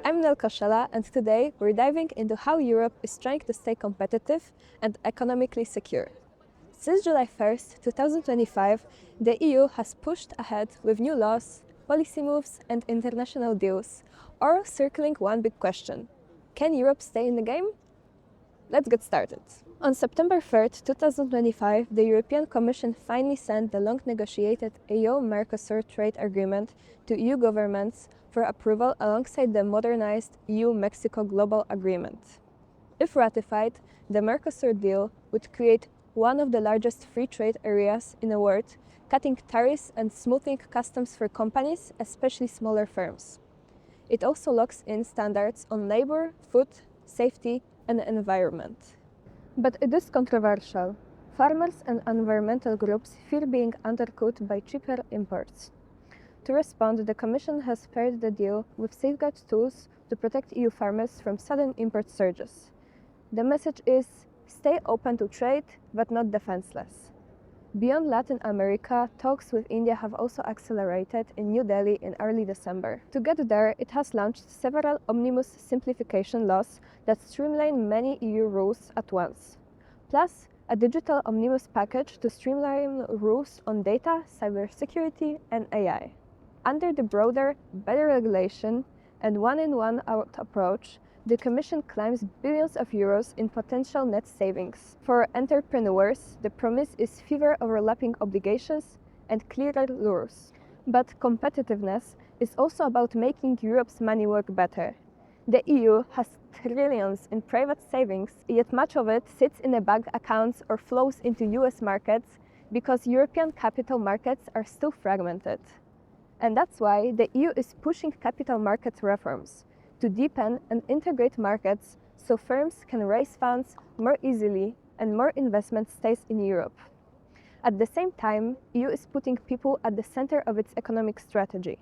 I'm Nel Koszela, and today we're diving into how Europe is trying to stay competitive and economically secure. Since July 1st, 2025, the EU has pushed ahead with new laws, policy moves, and international deals, all circling one big question: can Europe stay in the game? Let's get started. On September 3rd, 2025, the European Commission finally sent the long-negotiated EU-Mercosur trade agreement to EU governments for approval alongside the modernized EU-Mexico Global Agreement. If ratified, the Mercosur deal would create one of the largest free trade areas in the world, cutting tariffs and smoothing customs for companies, especially smaller firms. It also locks in standards on labor, food, safety, and environment. But it is controversial. Farmers and environmental groups fear being undercut by cheaper imports. To respond, the Commission has paired the deal with safeguard tools to protect EU farmers from sudden import surges. The message is: stay open to trade, but not defenseless. Beyond Latin America, talks with India have also accelerated in New Delhi in early December. To get there, it has launched several omnibus simplification laws that streamline many EU rules at once, plus a digital omnibus package to streamline rules on data, cybersecurity, and AI. Under the broader better regulation and one-in-one-out approach, the Commission claims billions of euros in potential net savings. For entrepreneurs, the promise is fewer overlapping obligations and clearer rules. But competitiveness is also about making Europe's money work better. The EU has trillions in private savings, yet much of it sits in bank accounts or flows into US markets because European capital markets are still fragmented. And that's why the EU is pushing capital markets reforms to deepen and integrate markets so firms can raise funds more easily and more investment stays in Europe. At the same time, EU is putting people at the center of its economic strategy.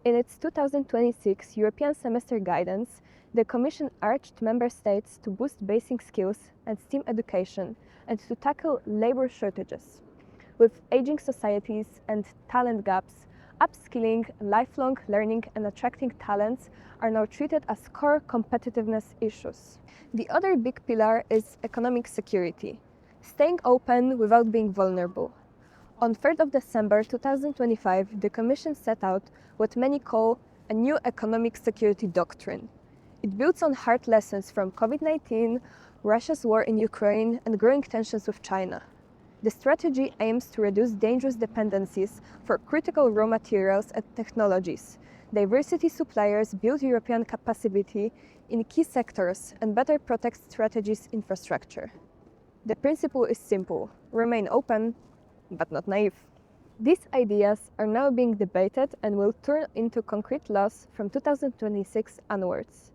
In its 2026 European semester guidance, the Commission urged member states to boost basic skills and STEM education and to tackle labor shortages. With aging societies and talent gaps, upskilling, lifelong learning, and attracting talents are now treated as core competitiveness issues. The other big pillar is economic security, staying open without being vulnerable. On 3rd of December 2025, the Commission set out what many call a new economic security doctrine. It builds on hard lessons from COVID-19, Russia's war in Ukraine, and growing tensions with China. The strategy aims to reduce dangerous dependencies for critical raw materials and technologies, diversify suppliers, build European capacity in key sectors, and better protect strategies infrastructure. The principle is simple: remain open, but not naive. These ideas are now being debated and will turn into concrete laws from 2026 onwards.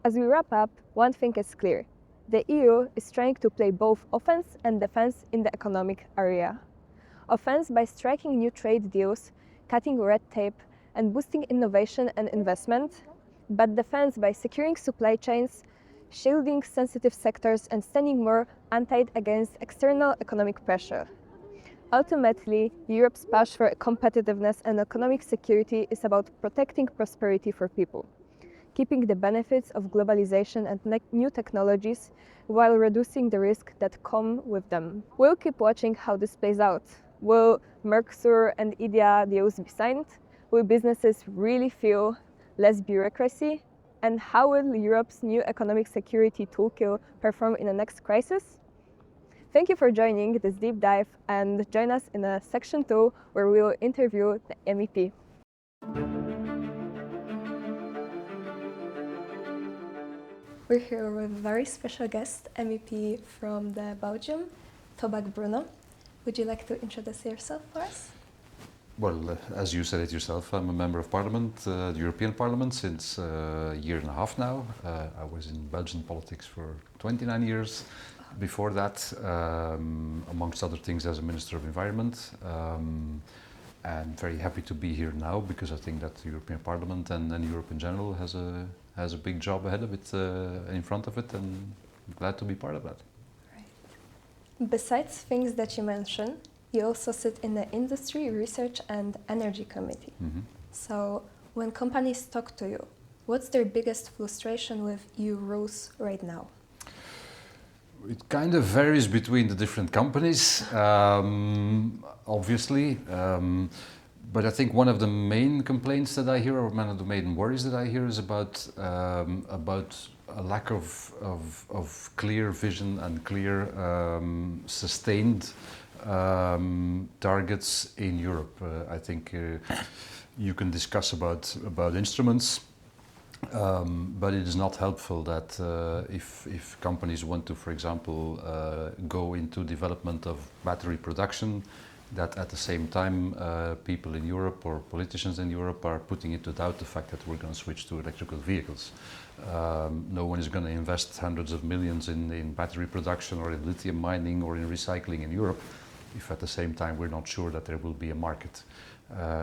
As we wrap up, one thing is clear: the EU is trying to play both offense and defense in the economic area. Offense by striking new trade deals, cutting red tape, and boosting innovation and investment, but defense by securing supply chains, shielding sensitive sectors, and standing more untied against external economic pressure. Ultimately, Europe's push for competitiveness and economic security is about protecting prosperity for people, keeping the benefits of globalization and new technologies while reducing the risk that come with them. We'll keep watching how this plays out. Will Mercosur and India deals be signed? Will businesses really feel less bureaucracy? And how will Europe's new economic security toolkit perform in the next crisis? Thank you for joining this deep dive, and join us in section 2 where we will interview the MEP. We're here with a very special guest, MEP from Belgium, Tobak Bruno. Would you like to introduce yourself for us? Well, as you said it yourself, I'm a member of Parliament, the European Parliament, since a year and a half now. I was in Belgian politics for 29 years. Before that, amongst other things, as a Minister of Environment. And very happy to be here now, because I think that the European Parliament and Europe in general has a big job ahead of it, in front of it, and I'm glad to be part of that. Right. Besides things that you mentioned, you also sit in the Industry, Research and Energy Committee. Mm-hmm. So when companies talk to you, What's their biggest frustration with EU rules right now? It kind of varies between the different companies, obviously. But I think one of the main complaints that I hear, or one of the main worries that I hear, is about a lack of clear vision and clear sustained targets in Europe. I think you can discuss about instruments. But it is not helpful that if companies want to, for example, go into development of battery production, that at the same time people in Europe or politicians in Europe are putting into doubt the fact that we're going to switch to electrical vehicles. No one is going to invest hundreds of millions in battery production or in lithium mining or in recycling in Europe if at the same time we're not sure that there will be a market.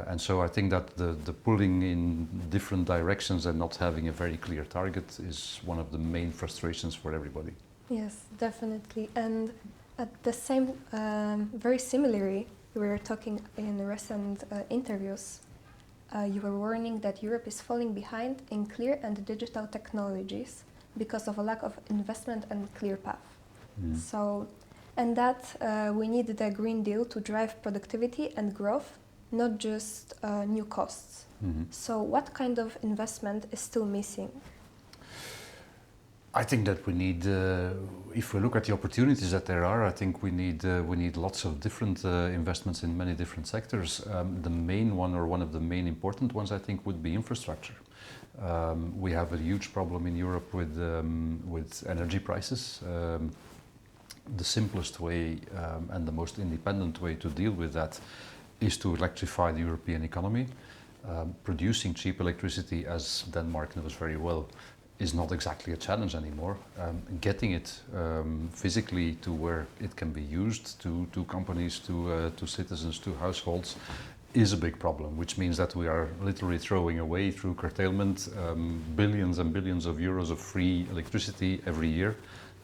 And so I think that the pulling in different directions and not having a very clear target is one of the main frustrations for everybody. Yes, definitely. And at the same, very similarly, we were talking in recent interviews, you were warning that Europe is falling behind in clear and digital technologies because of a lack of investment and clear path. So, and that we need the Green Deal to drive productivity and growth, not just new costs. So what kind of investment is still missing? I think that we need, if we look at the opportunities that there are, I think we need lots of different investments in many different sectors. The main one, or one of the main important ones, I think, would be infrastructure. We have a huge problem in Europe with energy prices. The simplest way and the most independent way to deal with that is to electrify the European economy. Producing cheap electricity, as Denmark knows very well, is not exactly a challenge anymore. Getting it physically to where it can be used to companies, to citizens, to households is a big problem, which means that we are literally throwing away through curtailment billions and billions of euros of free electricity every year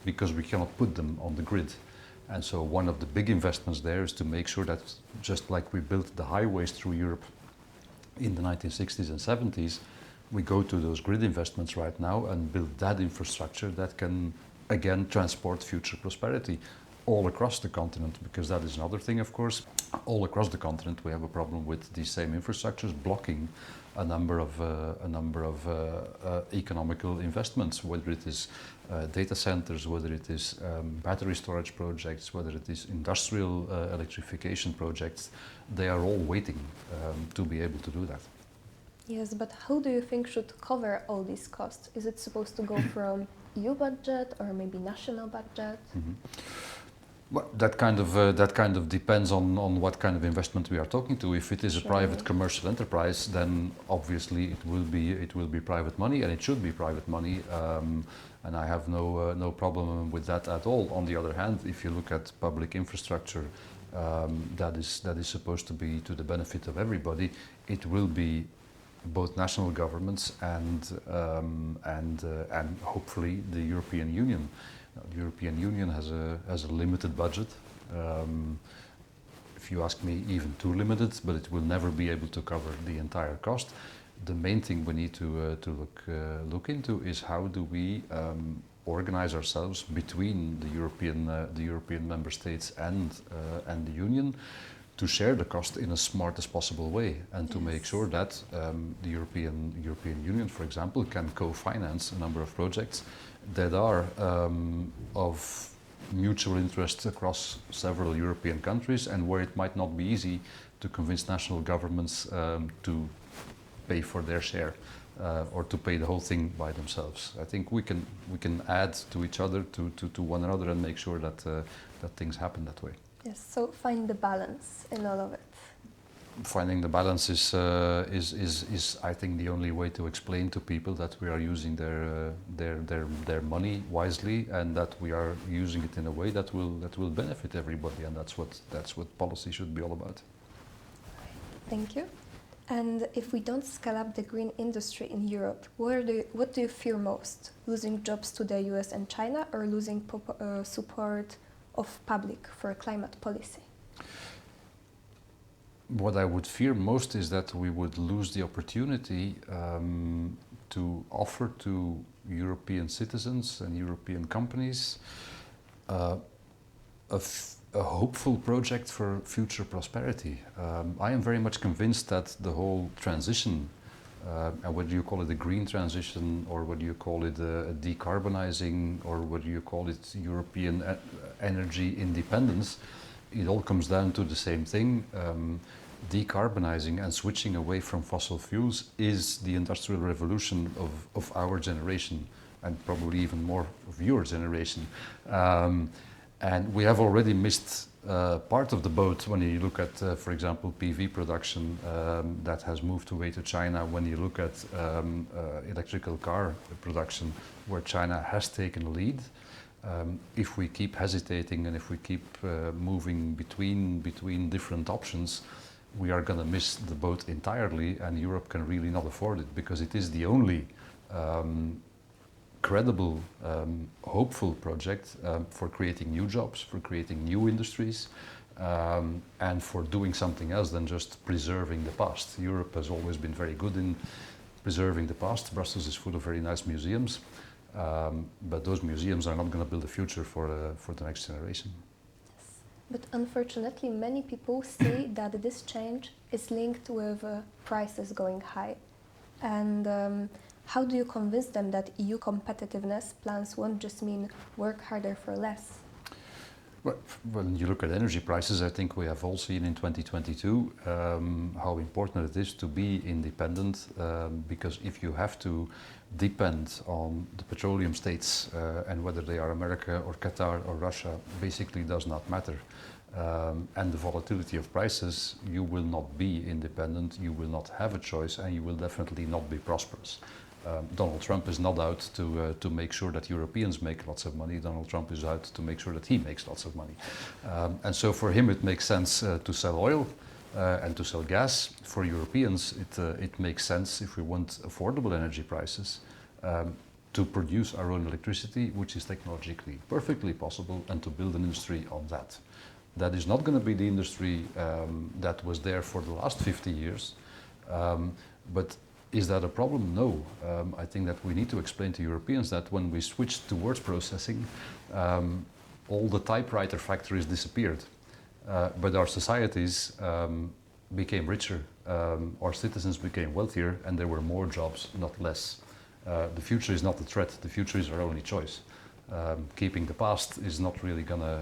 because we cannot put them on the grid. And so one of the big investments there is to make sure that, just like we built the highways through Europe in the 1960s and 70s, we go to those grid investments right now and build that infrastructure that can, again, transport future prosperity all across the continent, because that is another thing, of course. All across the continent we have a problem with these same infrastructures blocking a number of economical investments, whether it is data centers, whether it is battery storage projects, whether it is industrial electrification projects. They are all waiting to be able to do that. Yes, but how do you think should cover all these costs? Is it supposed to go from EU budget or maybe national budget? Well, that kind of depends on what kind of investment we are talking to. If it is a private commercial enterprise, then obviously it will be private money, and it should be private money, and I have no problem with that at all. On the other hand, if you look at public infrastructure, that is supposed to be to the benefit of everybody. It will be both national governments and hopefully the European Union. The European Union has a limited budget. If you ask me, even too limited, but it will never be able to cover the entire cost. The main thing we need to look into is how do we organize ourselves between the European member states and the Union to share the cost in as smart as possible way, and to make sure that the European Union, for example, can co-finance a number of projects that are of mutual interest across several European countries, and where it might not be easy to convince national governments to pay for their share or to pay the whole thing by themselves. I think we can add to each other, to one another, and make sure that that things happen that way. Yes, so find the balance in all of it. Finding the balance is I think the only way to explain to people that we are using their money wisely, and that we are using it in a way that will benefit everybody, and that's what policy should be all about. Thank you. And if we don't scale up the green industry in Europe, what do you fear most? Losing jobs to the US and China, or losing support of public for climate policy? what I would fear most is that we would lose the opportunity to offer to European citizens and European companies uh, a hopeful project for future prosperity. I am very much convinced that the whole transition, and whether you call it a green transition or whether you call it a decarbonizing or whether you call it European energy independence, it all comes down to the same thing. Decarbonizing and switching away from fossil fuels is the industrial revolution of our generation and probably even more of your generation. And we have already missed part of the boat when you look at, for example, PV production that has moved away to China. When you look at electrical car production, where China has taken the lead. If we keep hesitating and if we keep moving between different options, we are going to miss the boat entirely, and Europe can really not afford it, because it is the only credible, hopeful project for creating new jobs, for creating new industries, and for doing something else than just preserving the past. Europe has always been very good in preserving the past. Brussels is full of very nice museums, but those museums are not going to build a future for the next generation. But unfortunately, many people say that this change is linked with prices going high. And how do you convince them that EU competitiveness plans won't just mean work harder for less? Well, when you look at energy prices, I think we have all seen in 2022 how important it is to be independent, because if you have to depend on the petroleum states, and whether they are America or Qatar or Russia, basically does not matter. And the volatility of prices, you will not be independent, you will not have a choice, and you will definitely not be prosperous. Donald Trump is not out to make sure that Europeans make lots of money. Donald Trump is out to make sure that he makes lots of money. And so for him it makes sense to sell oil and to sell gas. For Europeans it makes sense, if we want affordable energy prices, to produce our own electricity, which is technologically perfectly possible, and to build an industry on that. That is not going to be the industry that was there for the last 50 years, but is that a problem? No. I think that we need to explain to Europeans that when we switched towards processing, all the typewriter factories disappeared, but our societies became richer, our citizens became wealthier, and there were more jobs, not less. The future is not a threat, the future is our only choice. Keeping the past is not really gonna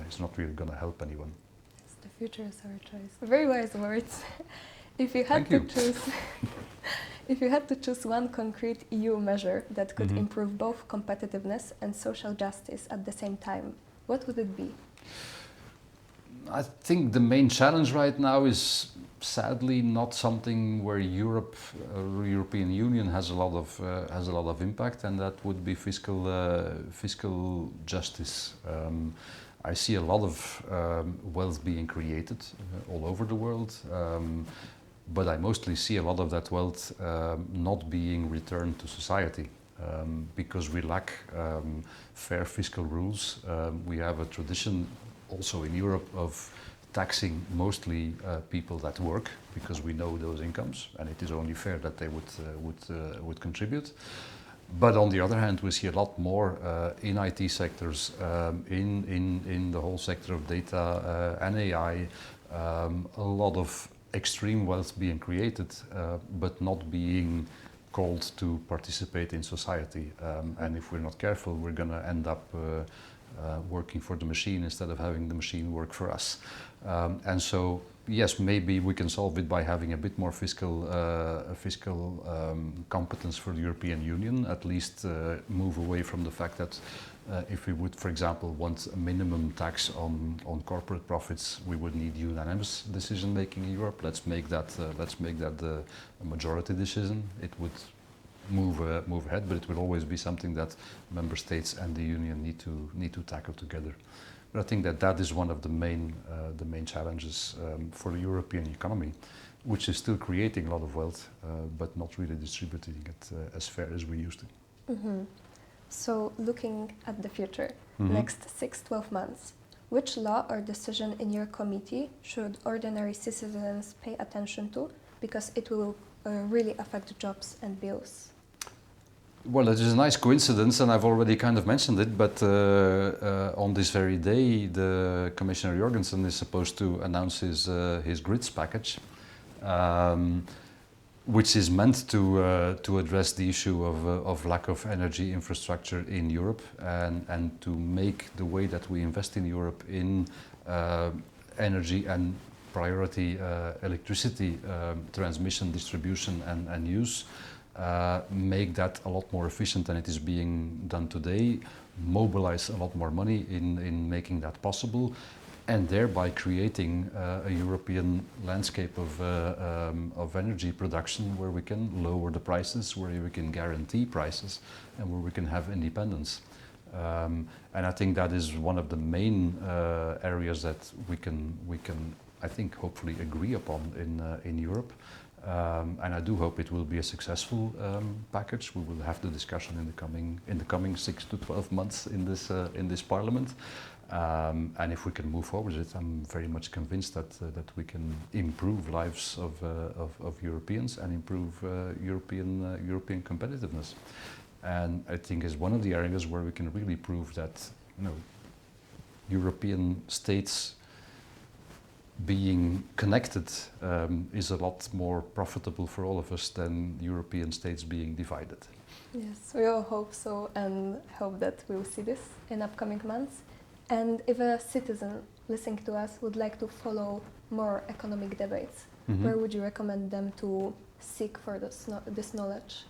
help anyone. Yes, the future is our choice. Very wise words. If you had if you had to choose one concrete EU measure that could improve both competitiveness and social justice at the same time, what would it be? I think the main challenge right now is sadly not something where European Union has a lot of impact, and that would be fiscal justice. I see a lot of wealth being created all over the world, but I mostly see a lot of that wealth not being returned to society. Because we lack fair fiscal rules. We have a tradition also in Europe of taxing mostly people that work, because we know those incomes, and it is only fair that they would contribute. But on the other hand, we see a lot more in IT sectors, in the whole sector of data and AI, a lot of extreme wealth being created, but not being called to participate in society. And if we're not careful, we're going to end up working for the machine instead of having the machine work for us. And so, yes, maybe we can solve it by having a bit more fiscal competence for the European Union, at least move away from the fact that if we would, for example, want a minimum tax on corporate profits, we would need unanimous decision making in Europe. Let's make that the majority decision. It would move ahead, but it will always be something that member states and the union need to tackle together. But I think that is one of the main challenges for the European economy, which is still creating a lot of wealth, but not really distributing it as fair as we used to. Mm-hmm. So looking at the future, next 6-12 months, Which law or decision in your committee should ordinary citizens pay attention to because it will really affect jobs and bills? Well, it is a nice coincidence, and I've already kind of mentioned it, but on this very day, the Commissioner Jorgensen is supposed to announce his grids package, um, which is meant to address the issue of lack of energy infrastructure in Europe and to make the way that we invest in Europe in energy and priority electricity transmission, distribution, and use. Make that a lot more efficient than it is being done today, mobilize a lot more money in making that possible, and thereby creating a European landscape of energy production where we can lower the prices, where we can guarantee prices, and where we can have independence. And I think that is one of the main areas that we can, I think, hopefully agree upon in Europe. And I do hope it will be a successful package. We will have the discussion in the coming 6 to 12 months in this Parliament. And if we can move forward with it, I'm very much convinced that we can improve lives of Europeans and improve European competitiveness. And I think is one of the areas where we can really prove that European states being connected is a lot more profitable for all of us than European states being divided. Yes, we all hope so and hope that we'll see this in upcoming months. And if a citizen listening to us would like to follow more economic debates, where would you recommend them to seek for this knowledge?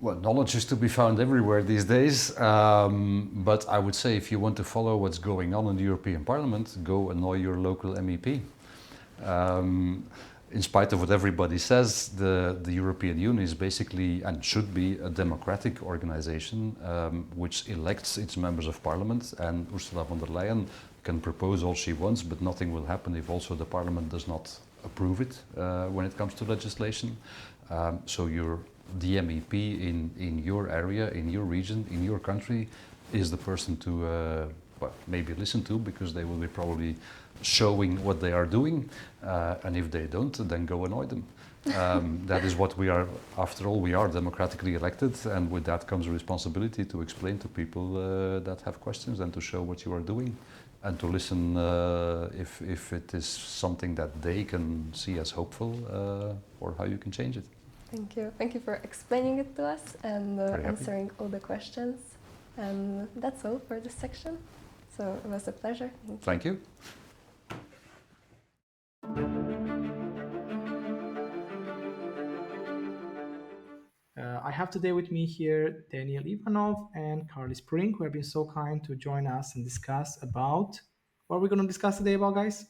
Well, knowledge is to be found everywhere these days, but I would say if you want to follow what's going on in the European Parliament, go annoy your local MEP. In spite of what everybody says, the European Union is basically and should be a democratic organization which elects its members of parliament, and Ursula von der Leyen can propose all she wants, but nothing will happen if also the parliament does not approve it when it comes to legislation. So the MEP in your area, in your region, in your country is the person to maybe listen to, because they will be probably showing what they are doing, and if they don't, then go annoy them. That is what we are. After all, we are democratically elected, and with that comes a responsibility to explain to people that have questions and to show what you are doing, and to listen if it is something that they can see as hopeful, or how you can change it. Thank you. Thank you for explaining it to us and answering all the questions. And that's all for this section. So it was a pleasure. Thank you. I have today with me here Daniel Ivanov and Carly Spring, who have been so kind to join us and discuss about what we're going to discuss today about, guys.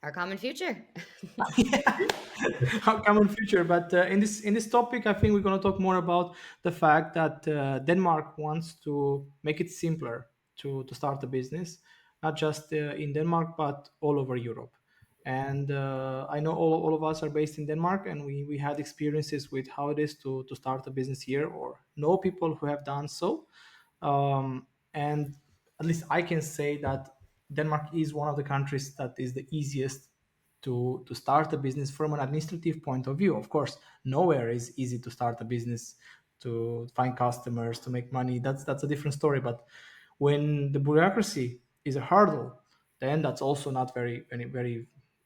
Our common future. Our common future. But in this topic, I think we're going to talk more about the fact that Denmark wants to make it simpler to start a business, not just in Denmark, but all over Europe. And I know all of us are based in Denmark, and we had experiences with how it is to start a business here, or know people who have done so. And at least I can say that Denmark is one of the countries that is the easiest to start a business from an administrative point of view. Of course, nowhere is easy to start a business, to find customers, to make money. That's a different story. But when the bureaucracy is a hurdle, then that's also not very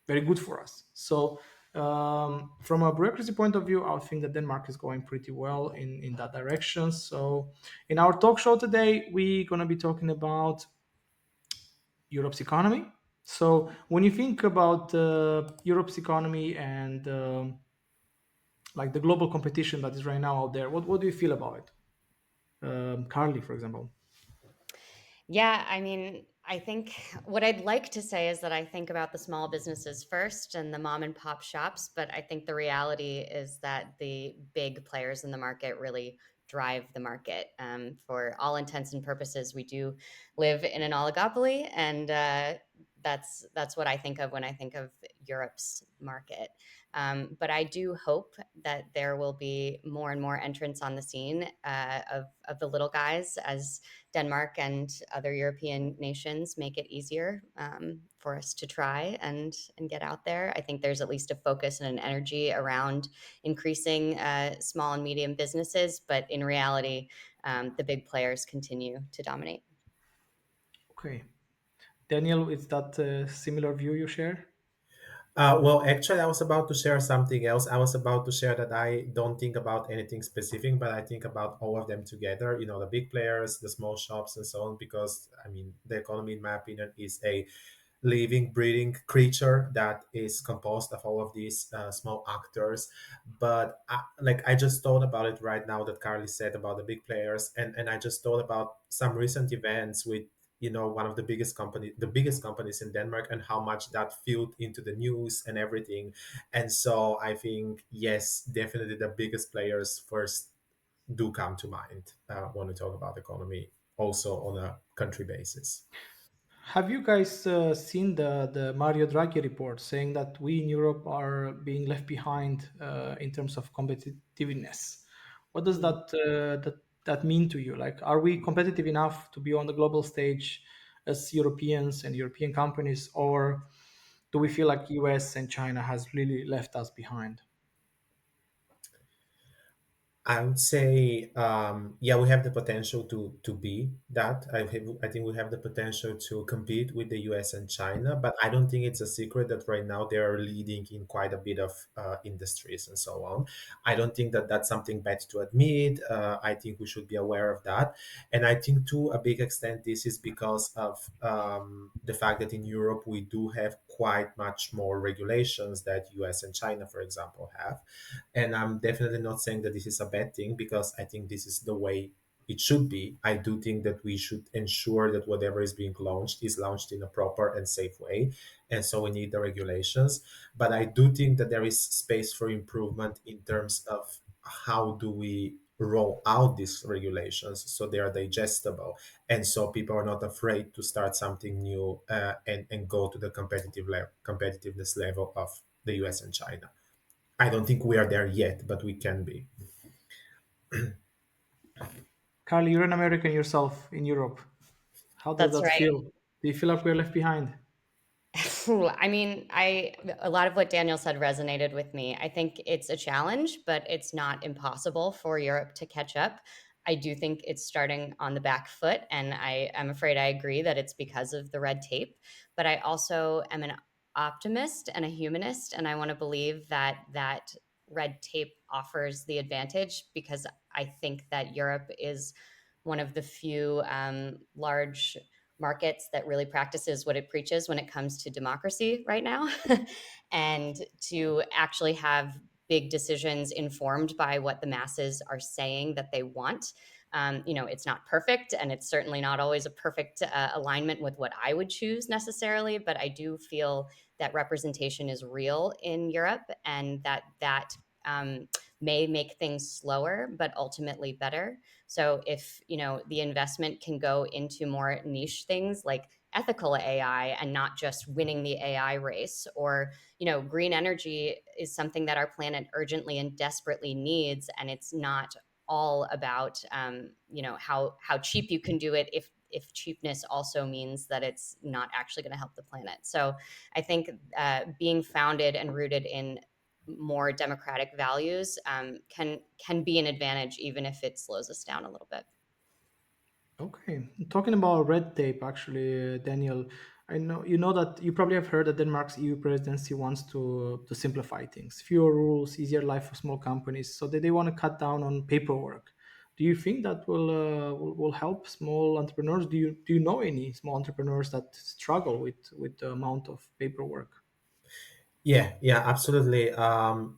good for us. So from a bureaucracy point of view, I think that Denmark is going pretty well in that direction. So in our talk show today, we're going to be talking about Europe's economy. So when you think about Europe's economy and like the global competition that is right now out there, what do you feel about it? Carly, for example. Yeah, I mean, I think what I'd like to say is that I think about the small businesses first and the mom and pop shops, but I think the reality is that the big players in the market really drive the market. For all intents and purposes, we do live in an oligopoly, and that's what I think of when I think of Europe's market. But I do hope that there will be more and more entrants on the scene of the little guys as Denmark and other European nations make it easier for us to try and get out there. I think there's at least a focus and an energy around increasing small and medium businesses, but in reality, the big players continue to dominate. Okay. Daniel, is that a similar view you share? Well, actually, I was about to share something else. I was about to share that I don't think about anything specific, but I think about all of them together. You know, the big players, the small shops, and so on. Because I mean, the economy, in my opinion, is a living, breathing creature that is composed of all of these small actors. But I just thought about it right now that Carly said about the big players, and I just thought about some recent events with one of the biggest companies in Denmark, and how much that filled into the news and everything. And so I think, yes, definitely the biggest players first do come to mind when we talk about economy, also on a country basis. Have you guys seen the Mario Draghi report saying that we in Europe are being left behind in terms of competitiveness? What does that mean to you? Like, are we competitive enough to be on the global stage as Europeans and European companies, or do we feel like US and China has really left us behind? I would say, yeah, we have the potential to be that. I think we have the potential to compete with the US and China, but I don't think it's a secret that right now they are leading in quite a bit of industries and so on. I don't think that that's something bad to admit. I think we should be aware of that. And I think to a big extent, this is because of the fact that in Europe we do have quite much more regulations that US and China, for example, have. And I'm definitely not saying that this is a bad thing, because I think this is the way it should be. I do think that we should ensure that whatever is being launched is launched in a proper and safe way. And so we need the regulations. But I do think that there is space for improvement in terms of how do we roll out these regulations so they are digestible, and so people are not afraid to start something new, and go to the competitiveness level of the US and China. I don't think we are there yet, but we can be. Carly, you're an American yourself in Europe. How does That's that right. feel? Do you feel like we're left behind? Phew, I mean, I a lot of what Daniel said resonated with me. I think it's a challenge, but it's not impossible for Europe to catch up. I do think it's starting on the back foot, and I am afraid I agree that it's because of the red tape. But I also am an optimist and a humanist, and I want to believe that red tape offers the advantage, because I think that Europe is one of the few large markets that really practices what it preaches when it comes to democracy right now, and to actually have big decisions informed by what the masses are saying that they want. It's not perfect, and it's certainly not always a perfect alignment with what I would choose necessarily, but I do feel that representation is real in Europe, and that may make things slower, but ultimately better. So if the investment can go into more niche things like ethical AI and not just winning the AI race, or green energy is something that our planet urgently and desperately needs, and it's not all about how cheap you can do it, if cheapness also means that it's not actually going to help the planet. So I think being founded and rooted in more democratic values can be an advantage, even if it slows us down a little bit. Okay, talking about red tape, actually, Daniel, I know that you probably have heard that Denmark's EU presidency wants to simplify things, fewer rules, easier life for small companies, so they want to cut down on paperwork. Do you think that will help small entrepreneurs? Do you know any small entrepreneurs that struggle with the amount of paperwork? Yeah, yeah, absolutely.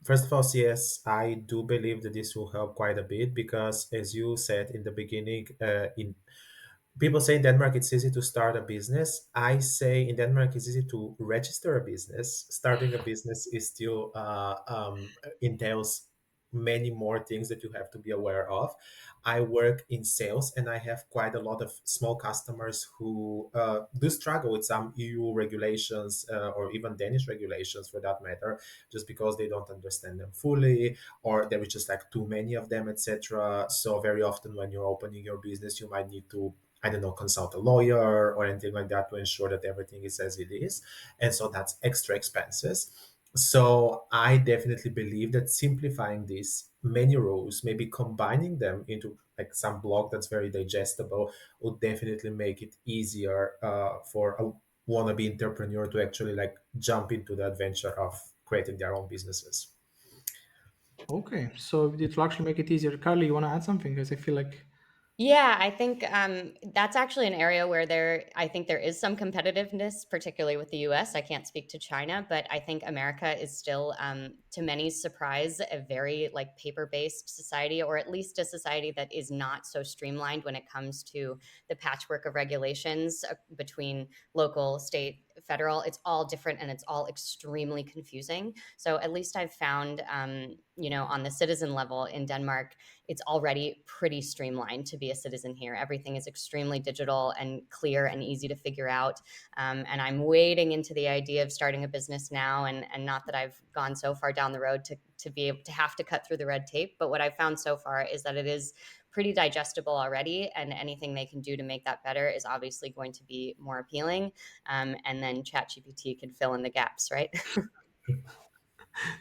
First of all, yes, I do believe that this will help quite a bit, because, as you said in the beginning, in people say in Denmark it's easy to start a business. I say in Denmark it's easy to register a business. Starting a business is still entails many more things that you have to be aware of. I work in sales, and I have quite a lot of small customers who do struggle with some EU regulations, or even Danish regulations for that matter, just because they don't understand them fully, or there is just like too many of them, etc. So very often when you're opening your business, you might need to, I don't know, consult a lawyer or anything like that to ensure that everything is as it is. And so that's extra expenses. So I definitely believe that simplifying these many rules, maybe combining them into like some block that's very digestible, would definitely make it easier for a wannabe entrepreneur to actually like jump into the adventure of creating their own businesses. Okay, so it will actually make it easier. Carly, you want to add something? Because I feel like Yeah, I think that's actually an area where I think there is some competitiveness, particularly with the US. I can't speak to China, but I think America is still, to many's surprise, a very like paper-based society, or at least a society that is not so streamlined when it comes to the patchwork of regulations between local, state, federal. It's all different and it's all extremely confusing. So at least I've found, on the citizen level in Denmark, it's already pretty streamlined to be a citizen here. Everything is extremely digital and clear and easy to figure out. And I'm wading into the idea of starting a business now, and not that I've gone so far down the road to be able to have to cut through the red tape. But what I've found so far is that it is pretty digestible already, and anything they can do to make that better is obviously going to be more appealing. And then ChatGPT can fill in the gaps, right?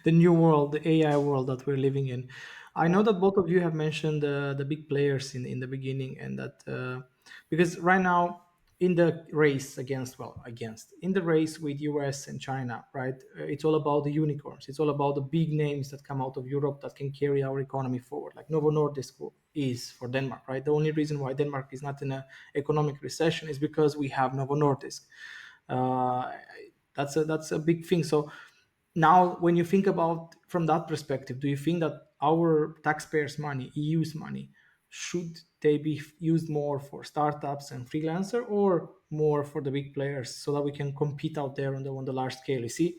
the new world, the AI world that we're living in. I know that both of you have mentioned the big players in the beginning, and that because right now in the race in the race with US and China, right? It's all about the unicorns. It's all about the big names that come out of Europe that can carry our economy forward, like Novo Nordisk is for Denmark, right? The only reason why Denmark is not in an economic recession is because we have Novo Nordisk. Uh, that's a big thing. So now when you think about from that perspective, do you think that our taxpayers money, EU's money, should they be used more for startups and freelancer, or more for the big players so that we can compete out there on the large scale? You see,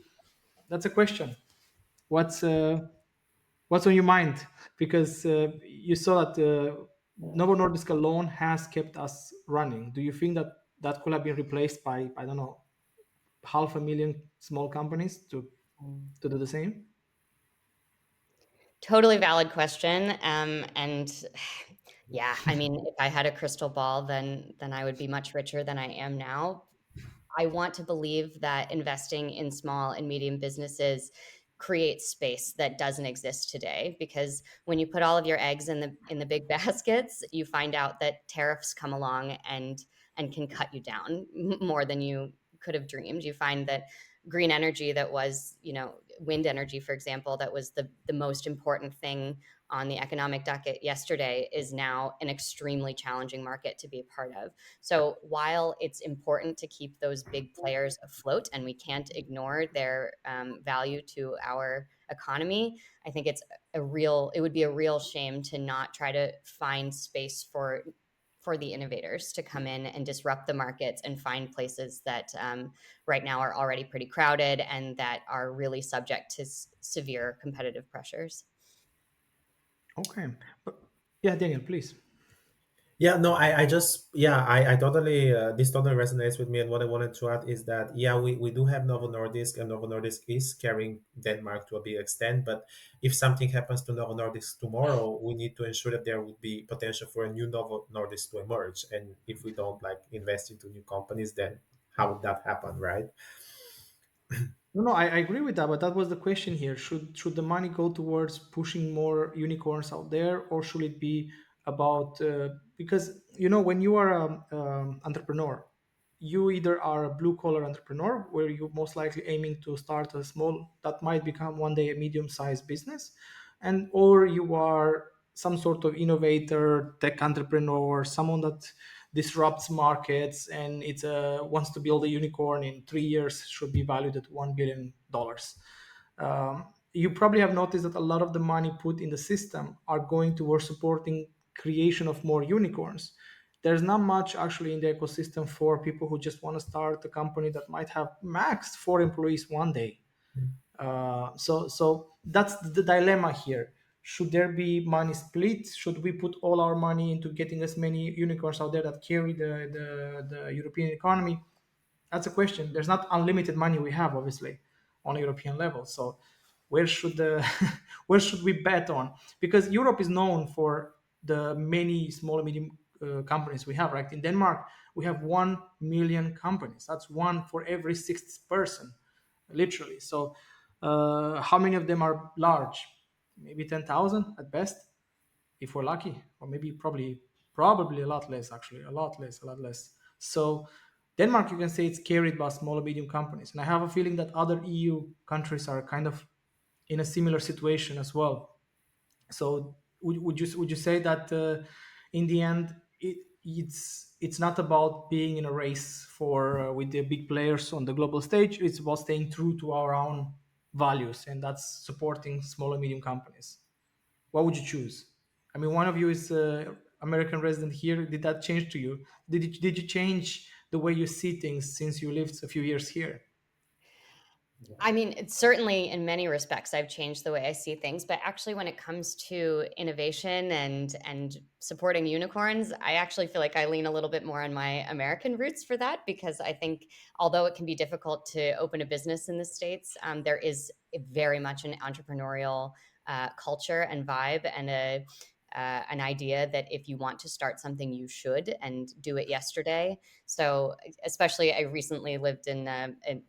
that's a question. What's on your mind? Because you saw that Novo Nordisk alone has kept us running. Do you think that that could have been replaced by, I don't know, 500,000 small companies to do the same? Totally valid question. And yeah, I mean, if I had a crystal ball, then I would be much richer than I am now. I want to believe that investing in small and medium businesses creates space that doesn't exist today, because when you put all of your eggs in the big baskets, you find out that tariffs come along and can cut you down more than you could have dreamed. You find that green energy, that was, wind energy, for example, that was the most important thing on the economic docket yesterday, is now an extremely challenging market to be a part of. So while it's important to keep those big players afloat, and we can't ignore their value to our economy, I think it would be a real shame to not try to find space for the innovators to come in and disrupt the markets and find places that right now are already pretty crowded and that are really subject to severe competitive pressures. Okay. But yeah, Daniel, please. Yeah, no, I just, yeah, I totally, this totally resonates with me. And what I wanted to add is that, yeah, we do have Novo Nordisk, and Novo Nordisk is carrying Denmark to a big extent. But if something happens to Novo Nordisk tomorrow, we need to ensure that there would be potential for a new Novo Nordisk to emerge. And if we don't like invest into new companies, then how would that happen, right? No, no, I agree with that, but that was the question here. Should the money go towards pushing more unicorns out there, or should it be about because when you are an entrepreneur, you either are a blue collar entrepreneur where you're most likely aiming to start a small that might become one day a medium sized business, and or you are some sort of innovator, tech entrepreneur, someone that disrupts markets and it's wants to build a unicorn in 3 years, should be valued at $1 billion. You probably have noticed that a lot of the money put in the system are going towards supporting creation of more unicorns. There's not much actually in the ecosystem for people who just want to start a company that might have max 4 employees one day. So that's the dilemma here. Should there be money split? Should we put all our money into getting as many unicorns out there that carry the European economy? That's a question. There's not unlimited money we have, obviously, on a European level. So where should the where should we bet on? Because Europe is known for the many small and medium companies we have. Right, in Denmark we have 1 million companies. That's one for every sixth person, literally. So how many of them are large? Maybe 10,000 at best, if we're lucky, or maybe probably a lot less, actually, a lot less. So Denmark, you can say it's carried by small and medium companies, and I have a feeling that other EU countries are kind of in a similar situation as well. So would you say that in the end it's not about being in a race for with the big players on the global stage? It's about staying true to our own values, and that's supporting small and medium companies. What would you choose? I mean, one of you is American resident here. Did that change to you? Did you change the way you see things since you lived a few years here? I mean, it's certainly in many respects, I've changed the way I see things. But actually, when it comes to innovation and supporting unicorns, I actually feel like I lean a little bit more on my American roots for that, because I think although it can be difficult to open a business in the States, there is very much an entrepreneurial culture and vibe, and an idea that if you want to start something, you should, and do it yesterday. So, especially, I recently lived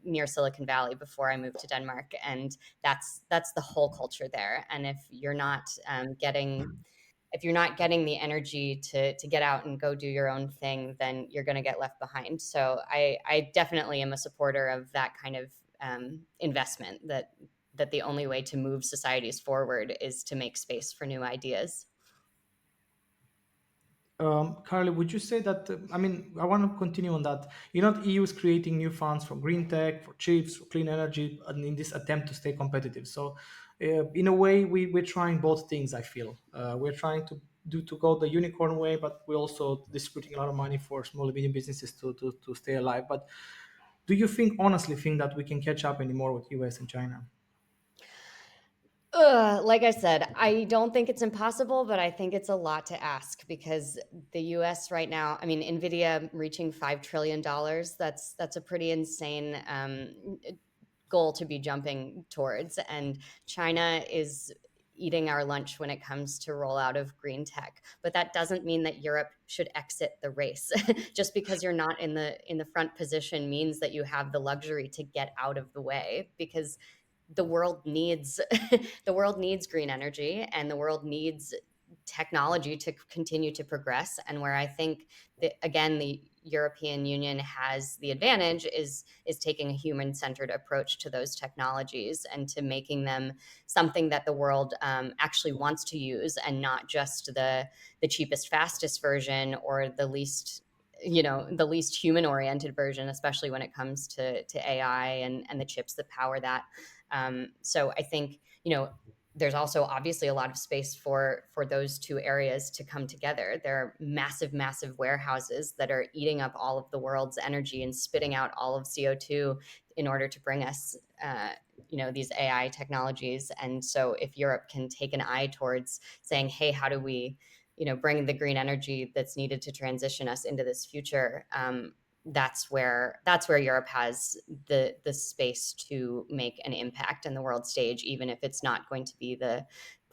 near Silicon Valley before I moved to Denmark, and that's the whole culture there. And if you're not getting the energy to get out and go do your own thing, then you're going to get left behind. So, I definitely am a supporter of that kind of investment. That the only way to move societies forward is to make space for new ideas. Carly, would you say that? I mean, I want to continue on that. The EU is creating new funds for green tech, for chips, for clean energy, and in this attempt to stay competitive. So, in a way, we're trying both things. I feel we're trying to go the unicorn way, but we're also distributing a lot of money for small and medium businesses to stay alive. But do you honestly think that we can catch up anymore with US and China? Like I said, I don't think it's impossible, but I think it's a lot to ask, because the US right now, I mean, Nvidia reaching $5 trillion, that's a pretty insane goal to be jumping towards. And China is eating our lunch when it comes to rollout of green tech. But that doesn't mean that Europe should exit the race. Just because you're not in the front position means that you have the luxury to get out of the way, because the world needs the world needs green energy, and the world needs technology to continue to progress. And where I think that, again, the European Union has the advantage is taking a human-centered approach to those technologies, and to making them something that the world actually wants to use, and not just the cheapest, fastest version, or the least human oriented version, especially when it comes to AI and the chips that power that. So I think, there's also obviously a lot of space for those two areas to come together. There are massive, massive warehouses that are eating up all of the world's energy and spitting out all of CO2 in order to bring us, these AI technologies. And so if Europe can take an eye towards saying, hey, how do we, bring the green energy that's needed to transition us into this future, that's where Europe has the space to make an impact in the world stage, even if it's not going to be the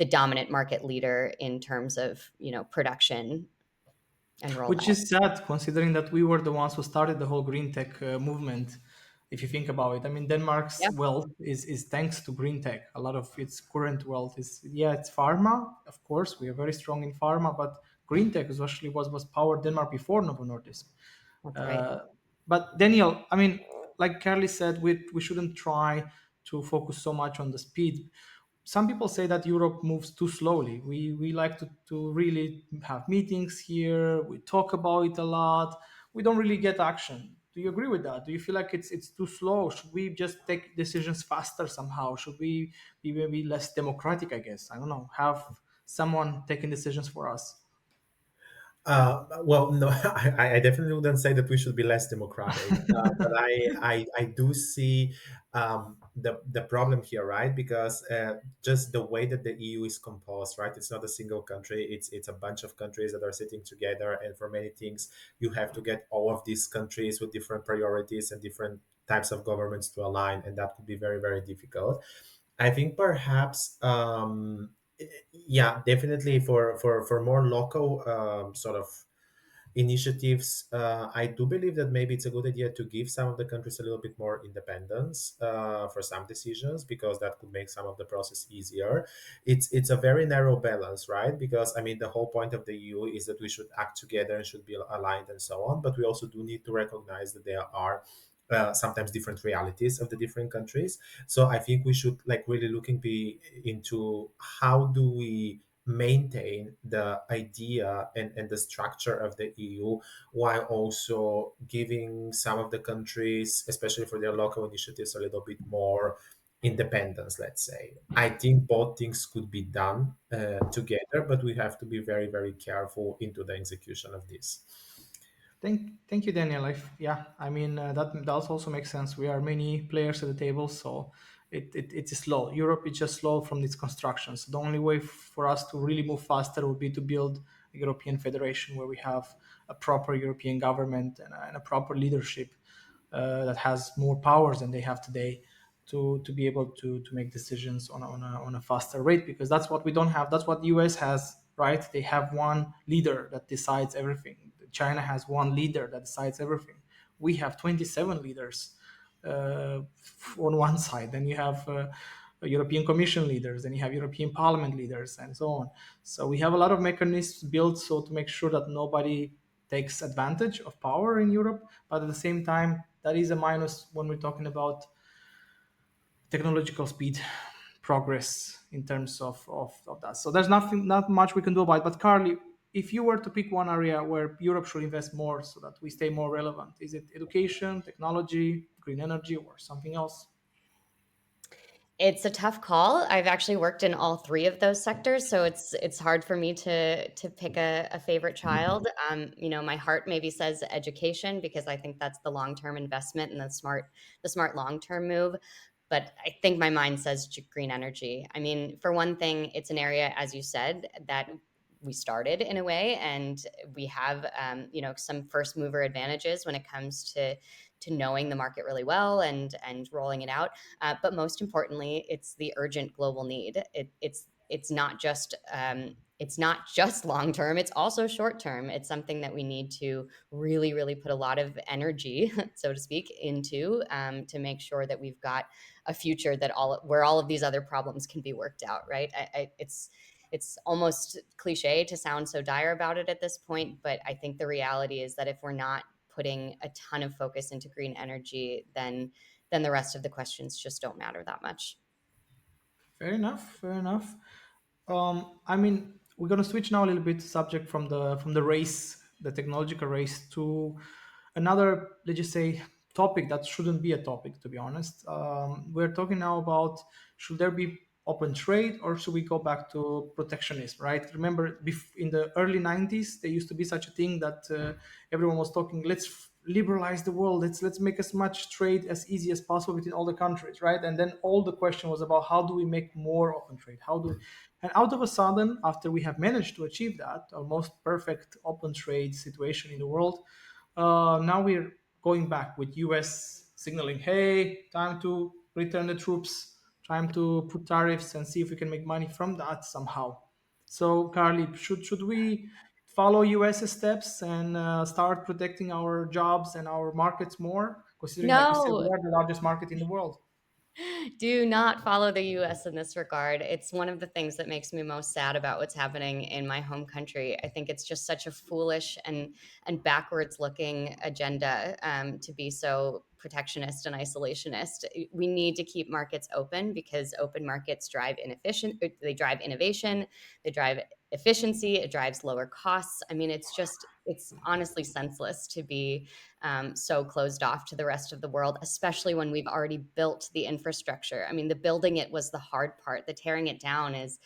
dominant market leader in terms of production and Which rollout. is sad, considering that we were the ones who started the whole green tech movement. If you think about it, I mean, Denmark's Yeah, wealth is thanks to green tech. A lot of its current wealth is, yeah, it's pharma. Of course, we are very strong in pharma, but green tech is actually was powered Denmark before Novo Nordisk. that's right. Uh, but Daniel, I mean, like Carly said, we shouldn't try to focus so much on the speed. Some people say that Europe moves too slowly. We like to really have meetings here. We talk about it a lot. We don't really get action. Do you agree with that? Do you feel like it's too slow? Should we just take decisions faster somehow? Should we be maybe less democratic? I guess, I don't know. Have someone taking decisions for us. Well, no, I definitely wouldn't say that we should be less democratic, but I do see the problem here, right? Because just the way that the EU is composed, right? It's not a single country. It's a bunch of countries that are sitting together, and for many things, you have to get all of these countries with different priorities and different types of governments to align, and that could be very, very difficult. I think perhaps, yeah, definitely for more local sort of initiatives, I do believe that maybe it's a good idea to give some of the countries a little bit more independence for some decisions, because that could make some of the process easier. It's a very narrow balance, right? Because I mean, the whole point of the EU is that we should act together and should be aligned and so on. But we also do need to recognize that there are sometimes different realities of the different countries. So I think we should like really looking be into how do we maintain the idea and the structure of the EU, while also giving some of the countries, especially for their local initiatives, a little bit more independence, let's say. I think both things could be done together, but we have to be very, very careful into the execution of this. Thank you, Daniel. Yeah, I mean that does also make sense. We are many players at the table, so it's slow. Europe is just slow from its construction. So the only way for us to really move faster would be to build a European federation where we have a proper European government and a proper leadership that has more powers than they have today to be able to make decisions on a faster rate, because that's what we don't have. That's what the US has, right? They have one leader that decides everything. China has one leader that decides everything. We have 27 leaders on one side. Then you have European Commission leaders, then you have European Parliament leaders, and so on. So we have a lot of mechanisms built so to make sure that nobody takes advantage of power in Europe. But at the same time, that is a minus when we're talking about technological speed progress in terms of that. So there's not much we can do about it. But Carly, if you were to pick one area where Europe should invest more so that we stay more relevant, is it education, technology, green energy, or something else? It's a tough call. I've actually worked in all three of those sectors, so it's hard for me to pick a favorite child. My heart maybe says education because I think that's the long-term investment and the smart long-term move. But I think my mind says green energy. I mean, for one thing, it's an area, as you said, that we started in a way, and we have some first mover advantages when it comes to knowing the market really well and rolling it out. But most importantly, it's the urgent global need. It's not just long term. It's also short term. It's something that we need to really, really put a lot of energy, so to speak, into to make sure that we've got a future where all of these other problems can be worked out. Right? It's almost cliche to sound so dire about it at this point, but I think the reality is that if we're not putting a ton of focus into green energy, then the rest of the questions just don't matter that much. Fair enough. Fair enough. I mean, we're gonna switch now a little bit subject from the race, the technological race, to another, let's just say, topic that shouldn't be a topic, to be honest. We're talking now about should there be open trade or should we go back to protectionism, right? Remember, in the early 90s, there used to be such a thing that everyone was talking, let's liberalize the world, let's make as much trade as easy as possible between all the countries, right? And then all the question was about how do we make more open trade, and out of a sudden, after we have managed to achieve that almost perfect open trade situation in the world, now we're going back with US signaling, hey, time to return the troops, time to put tariffs and see if we can make money from that somehow. So, Carly, should we follow US steps and start protecting our jobs and our markets more, considering, like you said, we No, are the largest market in the world? do not follow the US in this regard. It's one of the things that makes me most sad about what's happening in my home country. I think it's just such a foolish and backwards looking agenda to be so protectionist and isolationist. We need to keep markets open because open markets they drive innovation, they drive efficiency, it drives lower costs. I mean, it's honestly senseless to be so closed off to the rest of the world, especially when we've already built the infrastructure. I mean, the building it was the hard part. The tearing it down is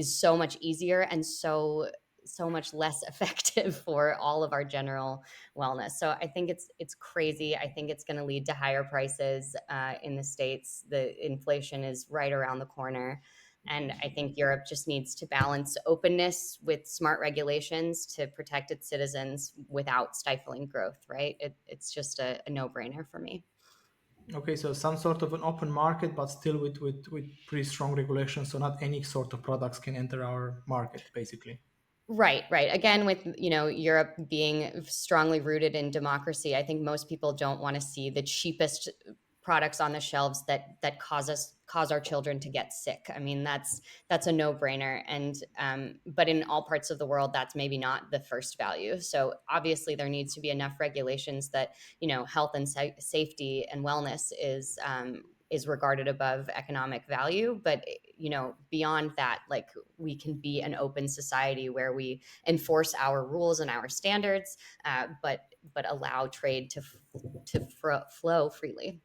so much easier and so so much less effective for all of our general wellness. So I think it's crazy. I think it's going to lead to higher prices in the States. The inflation is right around the corner. And I think Europe just needs to balance openness with smart regulations to protect its citizens without stifling growth, right? It's just a no brainer for me. Okay, so some sort of an open market, but still with pretty strong regulations, so not any sort of products can enter our market, basically. Right, right. Again, with Europe being strongly rooted in democracy, I think most people don't want to see the cheapest products on the shelves that cause our children to get sick. I mean, that's a no brainer. And but in all parts of the world, that's maybe not the first value. So obviously, there needs to be enough regulations that health and safety and wellness is regarded above economic value. But beyond that, like, we can be an open society where we enforce our rules and our standards, but allow trade to flow freely.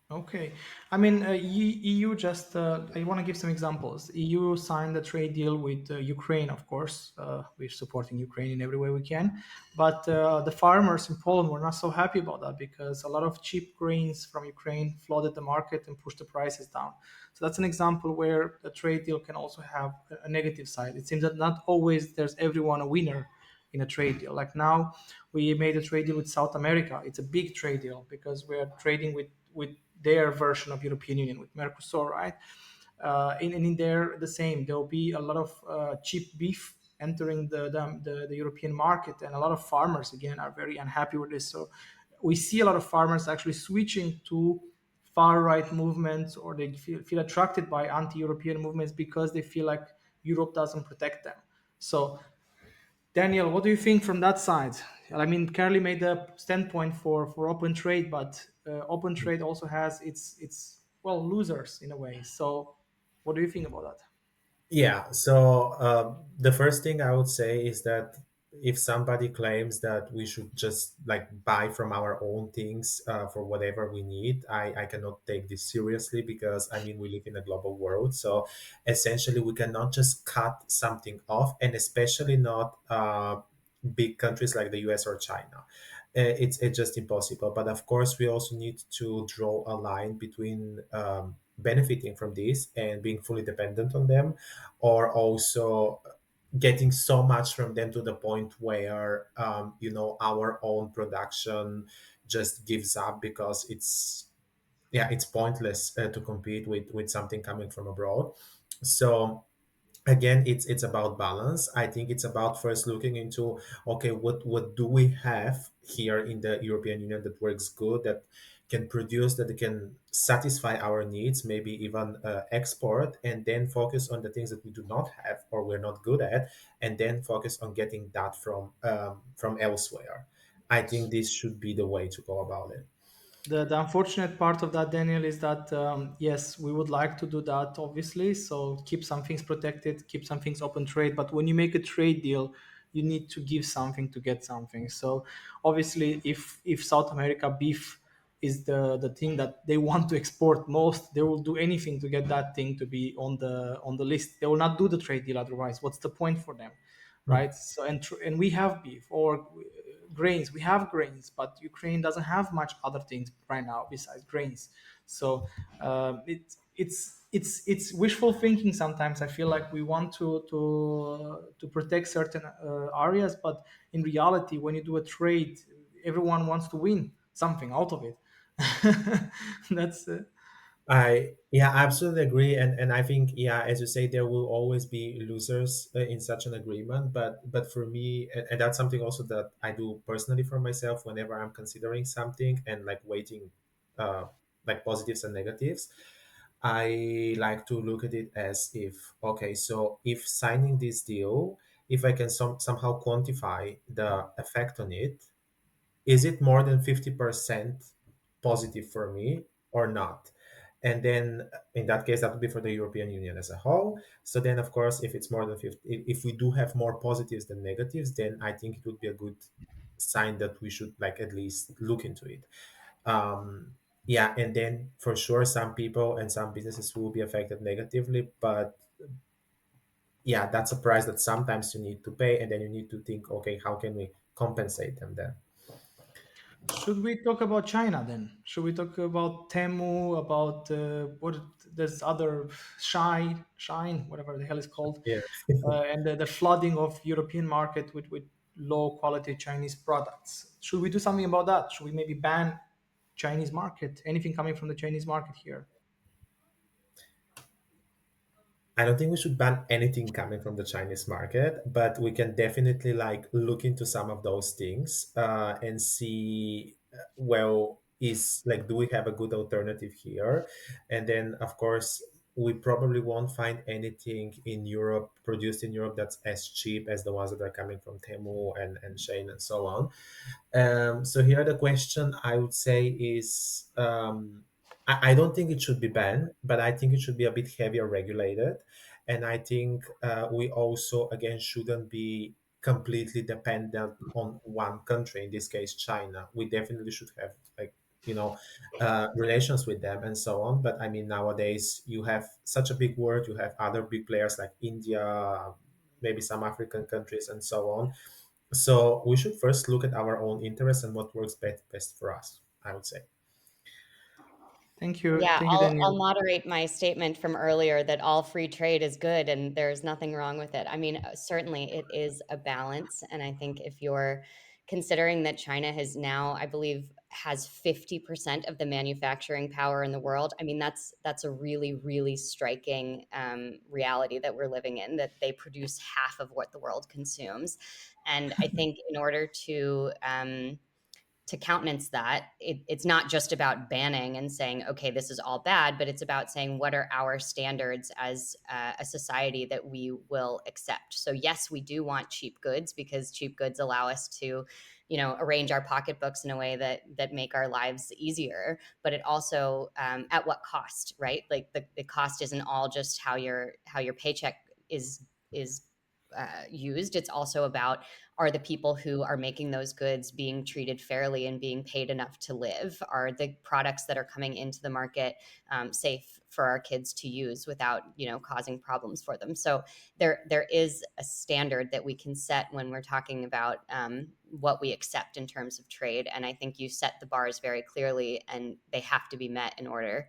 Okay. I mean, EU just, I want to give some examples. EU signed a trade deal with Ukraine, of course. We're supporting Ukraine in every way we can. But the farmers in Poland were not so happy about that because a lot of cheap grains from Ukraine flooded the market and pushed the prices down. So that's an example where a trade deal can also have a negative side. It seems that not always there's everyone a winner in a trade deal. Like now, we made a trade deal with South America. It's a big trade deal because we are trading with their version of European Union, with Mercosur, right? And in there, the same. There will be a lot of cheap beef entering the European market, and a lot of farmers again are very unhappy with this. So we see a lot of farmers actually switching to far right movements, or they feel attracted by anti-European movements because they feel like Europe doesn't protect them. So Daniel, what do you think from that side? I mean, Carly made the standpoint for open trade, but open trade also has its well losers in a way. So, what do you think about that? Yeah, so the first thing I would say is that if somebody claims that we should just like buy from our own things for whatever we need, I cannot take this seriously because I mean, we live in a global world. So essentially, we cannot just cut something off, and especially not big countries like the US or China. It's just impossible. But of course, we also need to draw a line between benefiting from this and being fully dependent on them, or also getting so much from them to the point where our own production just gives up because it's pointless to compete with something coming from abroad. So again, it's about balance. I think it's about first looking into, okay, what do we have here in the European Union that works good, that can produce, that can satisfy our needs, maybe even export, and then focus on the things that we do not have or we're not good at, and then focus on getting that from elsewhere. I think this should be the way to go about it. The unfortunate part of that, Daniel, is that yes, we would like to do that, obviously. So keep some things protected, keep some things open trade. But when you make a trade deal, you need to give something to get something. So obviously, if South America beef is the thing that they want to export most, they will do anything to get that thing to be on the list. They will not do the trade deal otherwise. What's the point for them, right? So and we have beef, or grains. We have grains, but Ukraine doesn't have much other things right now besides grains. So it's wishful thinking sometimes. I feel like we want to protect certain areas, but in reality, when you do a trade, everyone wants to win something out of it. That's I absolutely agree, and I think, yeah, as you say, there will always be losers in such an agreement. But for me, and that's something also that I do personally for myself whenever I'm considering something and like weighting, uh, like positives and negatives. I like to look at it as if, okay, so if signing this deal, if I can somehow quantify the effect on it, is it more than 50% positive for me or not? And then in that case, that would be for the European Union as a whole. So then, of course, if it's more than 50, if we do have more positives than negatives, then I think it would be a good sign that we should like at least look into it. um yeah, and then for sure some people and some businesses will be affected negatively, but yeah, that's a price that sometimes you need to pay, and then you need to think, okay, how can we compensate them then? Should we talk about China then? Should we talk about Temu, about what there's other Shine, whatever the hell it's called, Yeah. and the flooding of European market with low quality Chinese products? Should we do something about that? Should we maybe ban Chinese market? Anything coming from the Chinese market here? I don't think we should ban anything coming from the Chinese market, but we can definitely like look into some of those things and see, well, is like, do we have a good alternative here? And then, of course, we probably won't find anything in Europe produced in Europe that's as cheap as the ones that are coming from Temu and Shein and so on. So here the question I would say is, I don't think it should be banned, but I think it should be a bit heavier regulated. And I think we also, again, shouldn't be completely dependent on one country, in this case, China. We definitely should have, like, you know, relations with them and so on. But I mean, nowadays, you have such a big world, you have other big players like India, maybe some African countries, and so on. So we should first look at our own interests and what works best for us, I would say. Yeah, Thank you, I'll Daniel. moderate my statement from earlier that all free trade is good and there's nothing wrong with it. I mean, certainly it is a balance. And I think if you're considering that China has now, I believe, has 50% of the manufacturing power in the world, I mean, that's a really, really striking reality that we're living in, that they produce half of what the world consumes. And I think in order to countenance that, it's not just about banning and saying, okay, this is all bad, but it's about saying, what are our standards as a society that we will accept? So, yes, we do want cheap goods because cheap goods allow us to, arrange our pocketbooks in a way that make our lives easier. But it also, at what cost, right? Like the cost isn't all just how your paycheck is used. It's also about, are the people who are making those goods being treated fairly and being paid enough to live? Are the products that are coming into the market safe for our kids to use without, causing problems for them? So there is a standard that we can set when we're talking about what we accept in terms of trade. And I think you set the bars very clearly, and they have to be met in order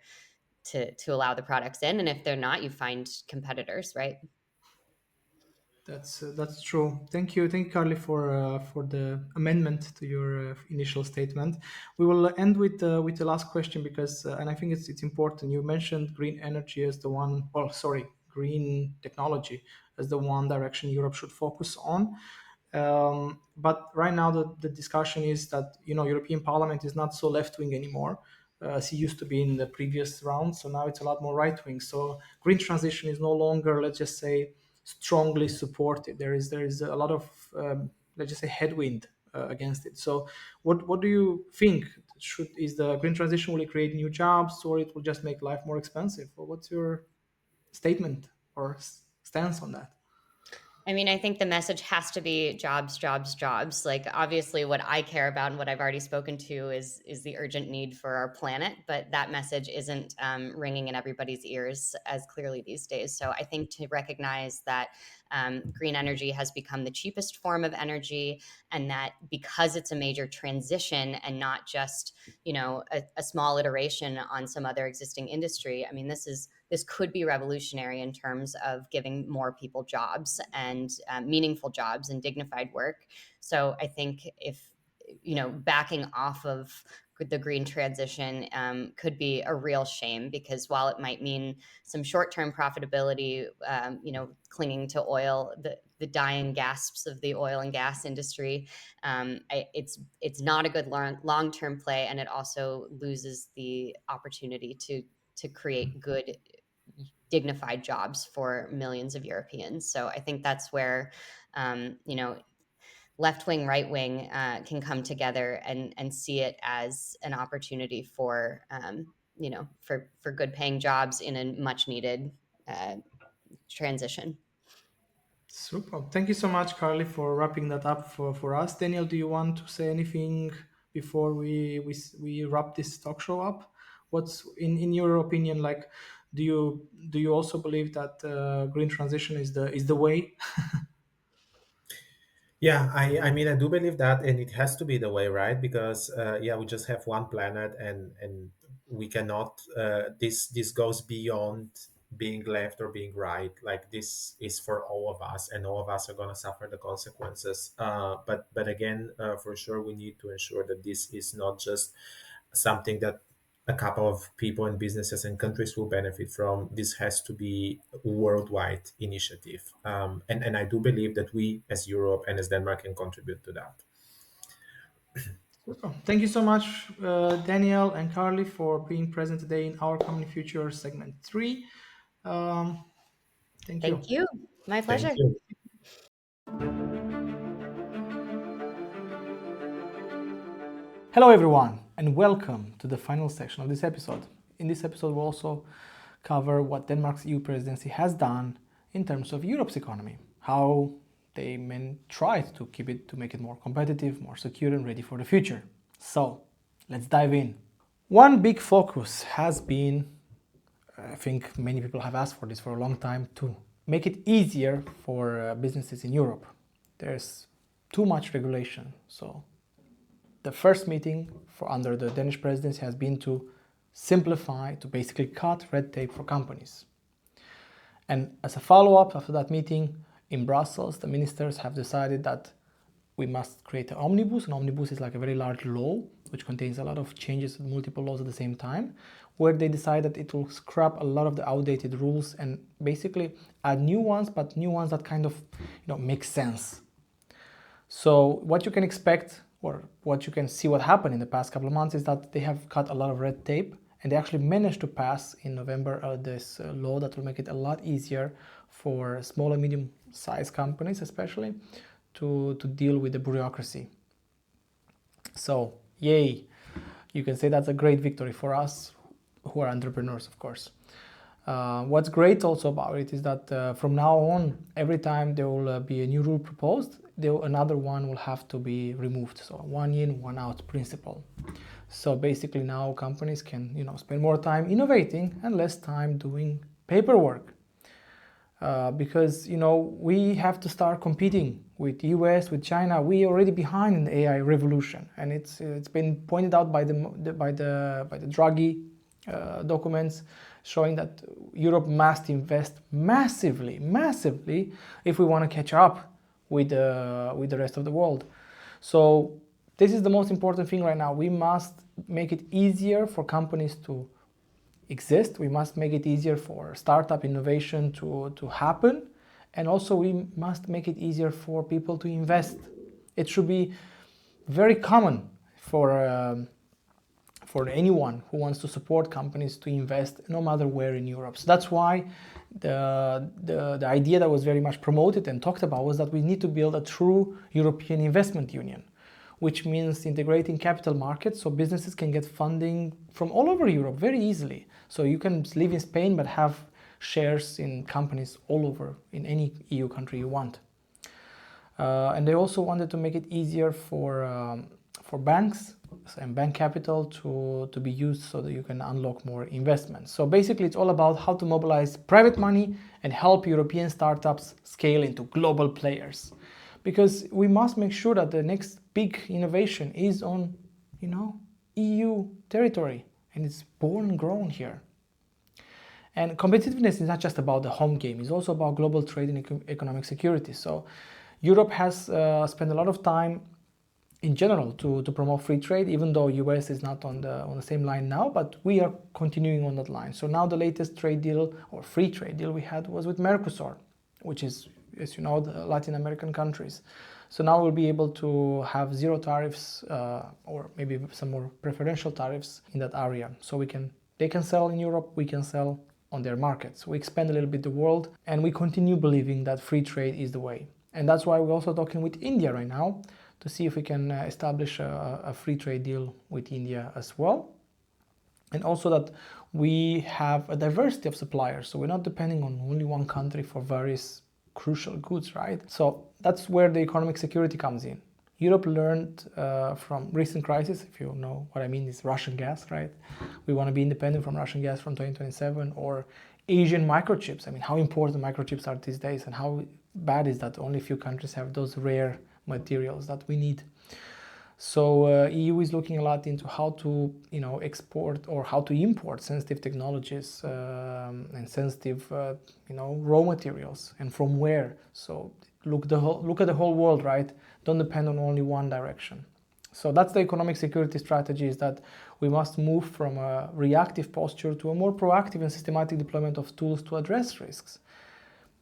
to allow the products in. And if they're not, you find competitors, right? That's true. Thank you, Carly, for the amendment to your initial statement. We will end with the last question because, and I think it's important. You mentioned green energy as the one. Well, sorry, green technology as the one direction Europe should focus on. But right now, the discussion is that European Parliament is not so left wing anymore, as it used to be in the previous round. So now it's a lot more right wing. So green transition is no longer, let's just say, strongly supported. There is a lot of let's just say headwind against it. So what do you think? Is the green transition, will it create new jobs, or it will just make life more expensive? Or what's your statement or stance on that? I mean, I think the message has to be jobs, jobs, jobs. Like, obviously, what I care about and what I've already spoken to is the urgent need for our planet. But that message isn't ringing in everybody's ears as clearly these days. So I think to recognize that green energy has become the cheapest form of energy, and that because it's a major transition and not just a small iteration on some other existing industry. I mean, this could be revolutionary in terms of giving more people jobs and meaningful jobs and dignified work. So I think if backing off of the green transition could be a real shame, because while it might mean some short-term profitability, clinging to oil, the dying gasps of the oil and gas industry, it's not a good long-term play, and it also loses the opportunity to create good, dignified jobs for millions of Europeans. So I think that's where, left wing, right wing can come together and see it as an opportunity for, for good paying jobs in a much needed transition. Super. Thank you so much, Carly, for wrapping that up for us. Daniel, do you want to say anything before we wrap this talk show up? What's in your opinion, like Do you also believe that green transition is the way? Yeah, I mean, I do believe that, and it has to be the way, right? Because yeah, we just have one planet, and we cannot. This goes beyond being left or being right. Like this is for all of us, and all of us are gonna suffer the consequences. But again, for sure, we need to ensure that this is not just something that a couple of people and businesses and countries will benefit from. This has to be a worldwide initiative. And I do believe that we, as Europe and as Denmark, can contribute to that. Oh, thank you so much, Daniel and Carly, for being present today in our Common Future segment 3. Um, thank you. Thank you. My Thank pleasure. you. Hello, everyone, and welcome to the final section of this episode. In this episode, we'll also cover what Denmark's EU presidency has done in terms of Europe's economy, how they tried to make it more competitive, more secure, and ready for the future. So, let's dive in. One big focus has been, I think many people have asked for this for a long time, to make it easier for businesses in Europe. There's too much regulation, so the first meeting under the Danish presidency has been to simplify, to basically cut red tape for companies. And as a follow-up after that meeting in Brussels, the ministers have decided that we must create an omnibus. An omnibus is like a very large law which contains a lot of changes and multiple laws at the same time, where they decide that it will scrap a lot of the outdated rules and basically add new ones, but new ones that kind of make sense. So what you can expect, or what you can see what happened in the past couple of months, is that they have cut a lot of red tape, and they actually managed to pass in November this law that will make it a lot easier for small and medium-sized companies especially to deal with the bureaucracy. So yay, you can say that's a great victory for us who are entrepreneurs, of course. What's great also about it is that from now on, every time there will be a new rule proposed, another one will have to be removed. So one in, one out principle. So basically now companies can spend more time innovating and less time doing paperwork. Because we have to start competing with US, with China. We are already behind in the AI revolution, and it's been pointed out by the Draghi documents, showing that Europe must invest massively if we want to catch up with the rest of the world. So this is the most important thing right now. We must make it easier for companies to exist. We must make it easier for startup innovation to happen, and also we must make it easier for people to invest. It should be very common for anyone who wants to support companies to invest no matter where in Europe. So that's why the idea that was very much promoted and talked about was that we need to build a true European investment union, which means integrating capital markets so businesses can get funding from all over Europe very easily. So you can live in Spain but have shares in companies all over in any EU country you want. And they also wanted to make it easier for banks and bank capital to be used so that you can unlock more investments. So basically it's all about how to mobilize private money and help European startups scale into global players. Because we must make sure that the next big innovation is on, EU territory, and it's born and grown here. And competitiveness is not just about the home game, it's also about global trade and economic security. So Europe has spent a lot of time in general to promote free trade, even though US is not on the same line now, but we are continuing on that line. So now the latest trade deal or free trade deal we had was with Mercosur, which is, as you know, the Latin American countries. So now we'll be able to have zero tariffs or maybe some more preferential tariffs in that area. So they can sell in Europe, we can sell on their markets. We expand a little bit the world, and we continue believing that free trade is the way. And that's why we're also talking with India right now to see if we can establish a free trade deal with India as well. And also that we have a diversity of suppliers, so we're not depending on only one country for various crucial goods, right? So that's where the economic security comes in. Europe learned from recent crisis, if you know what I mean, is Russian gas, right? We want to be independent from Russian gas from 2027, or Asian microchips. I mean, how important microchips are these days, and how bad is that only a few countries have those rare materials that we need. So EU is looking a lot into how to, export or how to import sensitive technologies and sensitive, raw materials, and from where. So look at the whole world, right? Don't depend on only one direction. So that's the economic security strategy, is that we must move from a reactive posture to a more proactive and systematic deployment of tools to address risks.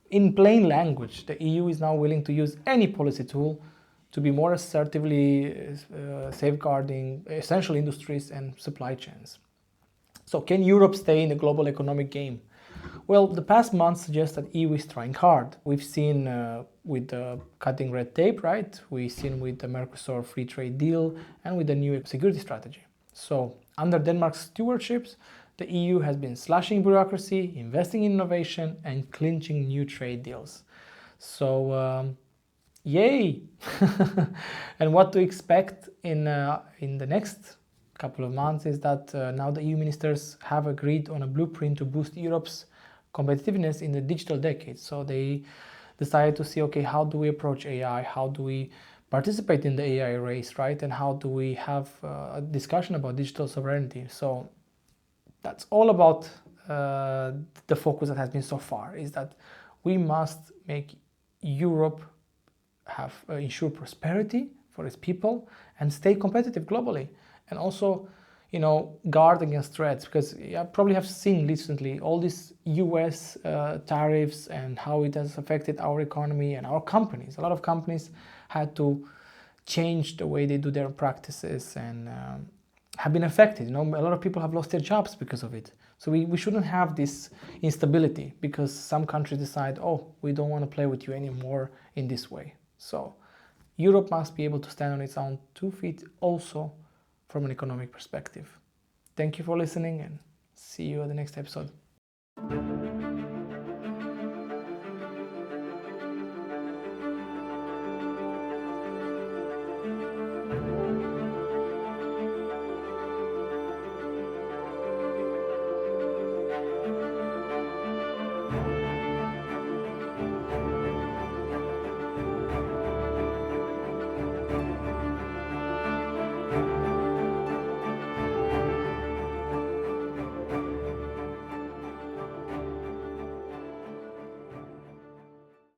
In plain language, the EU is now willing to use any policy tool to be more assertively safeguarding essential industries and supply chains. So can Europe stay in the global economic game? Well, the past months suggest that EU is trying hard. We've seen with cutting red tape, right? We've seen with the Mercosur free trade deal and with the new security strategy. So under Denmark's stewardship, the EU has been slashing bureaucracy, investing in innovation, and clinching new trade deals. So yay! And what to expect in the next couple of months is that now the EU ministers have agreed on a blueprint to boost Europe's competitiveness in the digital decade. So they decided to see, okay, how do we approach AI? How do we participate in the AI race, right? And how do we have a discussion about digital sovereignty? So that's all about the focus that has been so far, is that we must make Europe have ensure prosperity for its people and stay competitive globally, and also guard against threats, because you probably have seen recently all these US tariffs and how it has affected our economy and our companies. A lot of companies had to change the way they do their practices and have been affected. A lot of people have lost their jobs because of it. So we shouldn't have this instability because some countries decide, oh, we don't want to play with you anymore in this way. So Europe must be able to stand on its own 2 feet also from an economic perspective. Thank you for listening, and see you at the next episode.